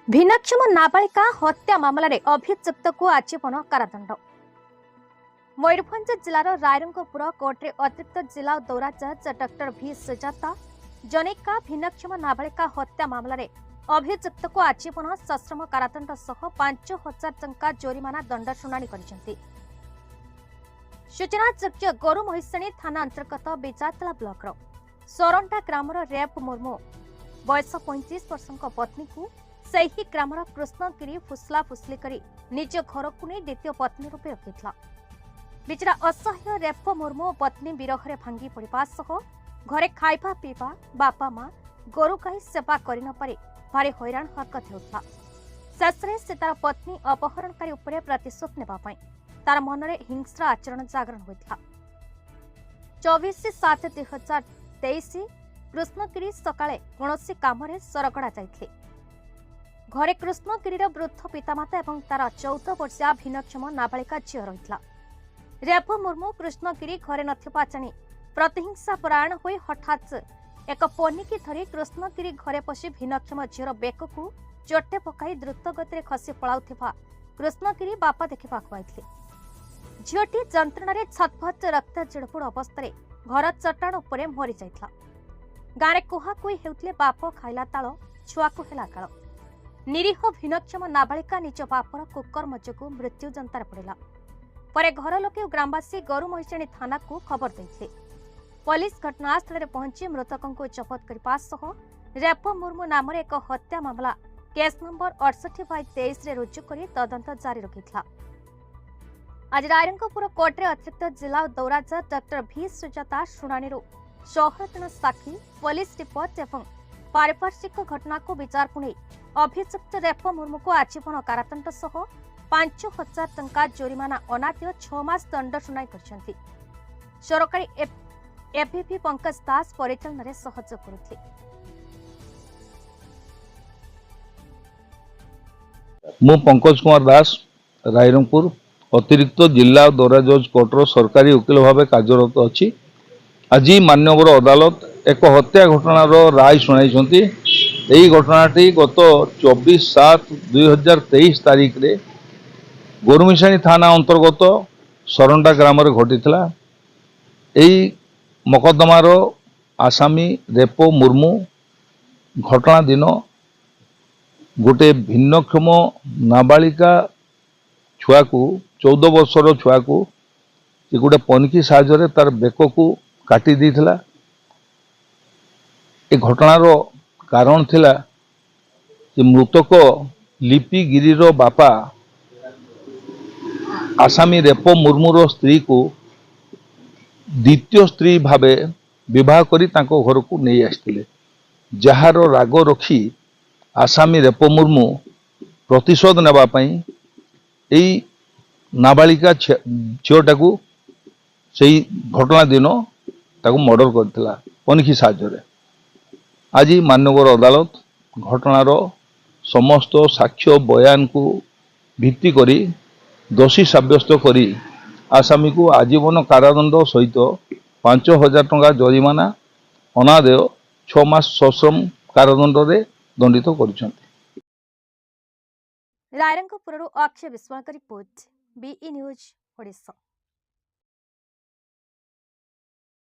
भिन्नक्षम नाबालिका हत्या मामलें अभियुक्त को आजीवन कारादंड। मयूरभंज जिलार रायरंगपुर कोर्टे अतिरिक्त जिला दौरा जज डॉक्टर भी सुजाता जनिका भिन्नक्षम नाबालिका हत्या मामलें अभियुक्त को आजीवन सश्रम कारादंड सह 5,000 टंका जोरिमाना दंड शुणाणी कर। सूचनायोग्य गोरु महिषाणी थाना अंतर्गत बिजातला ब्लॉक सोरंडा ग्रामर रेप मुर्मू बयस 35 वर्षों पत्नी को सही ग्रामर कृष्णगिरी फुसला फुसली करी निज घर को नहीं द्वितीय पत्नी रूपे रखिथिला। बिचरा असह्य रेप मुर्मू पत्नी विरह भांगी पड़वा सह घरे खाइबा पीवा बापा माँ गोरु गाई सेवा कर भारी हैरान हरकत होता। शेष में से तार पत्नी अपहरणकारी उपरे प्रतिशोध नेबापई तार मनरे हिंस्र आचरण जागरण होता। 24/7/2023 कृष्णगिरी सकाळे कौनसी काम सरगड़ा जाइथिले। घरे कृष्णगिरीर वृद्ध पितामाता एवं तार 14 वर्षीय भिन्नक्षम नाबालिका झील रही। रेप मुर्मू कृष्णगिरी घरे नथिबा जानी प्रतिहिंसा परायण होई हठात एक पनिकी धरी कृष्णगिरी घरे पशि भिन्नक्षम झीर बेक को चोटे पकाई द्रुत गति खसी पलाउथिबा कृष्णगिरी बापा देखा आइथिले। झीटी जंत्रणा छटपट रक्त जिड़पुड़ अवस्था घर चट्टाण उपरे मरी जाइथिला। गाँव कुहाकुई हेउथिले बाप खाइला ताल छुआ को हेला काल। निरीह भिन्नक्षम नाबालिका निज बापर कुकर्म जोगु मृत्यु जंतार पड़ा। परे घर लोके ग्रामवासी गोरु महिषाणी थाना को खबर देते। पुलिस घटनास्थल पहुंची मृतकों को जबत करने सह रेप मुर्मू नाम एक हत्या मामला केस नंबर 68/23 रुजु कर तदंत जारी रखिथिला। आज रायरंगपुर कोर्टे अतिरिक्त जिला दौरा जज डॉक्टर भी सुजाता शुणाणी 16 जन साक्षी पुलिस रिपोर्ट एवं पारिपार्श्विक घटना को विचार को नहीं अभियुक्त रेप मुर्मू को आजीवन कारादंड सह 5,000 टंका जोरिमाना अनाद्य 6 मास दंड शुणाई कर। सरकारी एपीपी पंकज दास परिचालन सहयोग करते। मु पंकज कुमार दास रायरंगपुर अतिरिक्त जिला दौरा जज कोर्टर सरकारी वकील भाव कार्यरत अच्छी। आज मान्यवर अदालत एक हत्या घटनार राय शुणाई। यही घटनाटी गत 24/7/2023 तारीख रे गोरुमिशाणी थाना अंतर्गत सोरंडा ग्राम घटीला। यही मकदमार आसामी रेप मुर्मू घटना दिन गोटे भिन्नक्षम नाबालिका छुआ को 14 वर्षर छुआ को गोटे पनिकी साहाय्य तार बेक को काटी देथिला। ए घटनार कारण थिला कि मृतक लिपि गिरीर बापा आसामी रेप मुर्मूर स्त्री को द्वितीय स्त्री भावे विवाह करी तांको घर को नहीं आसथिले। जार राग रखी आसामी रेप मुर्मू प्रतिशोध नेबा पई एई नाबालिका झीटा को सही घटना दिन ताको मर्डर करथिला पनिकी साहाय्य। आज मान्यवर अदालत घटनार समस्त साक्ष्य बयान को भित्ति करी दोषी साब्यस्त करी आसामी को आजीवन कारादंड सहित 5,000 टंका जरिमाना अनादेय 6 मास सश्रम कारादंड रे दंडित करिसेंती। रायरंगपुर अक्षय विश्वास रिपोर्ट बीई न्यूज ओडिशा।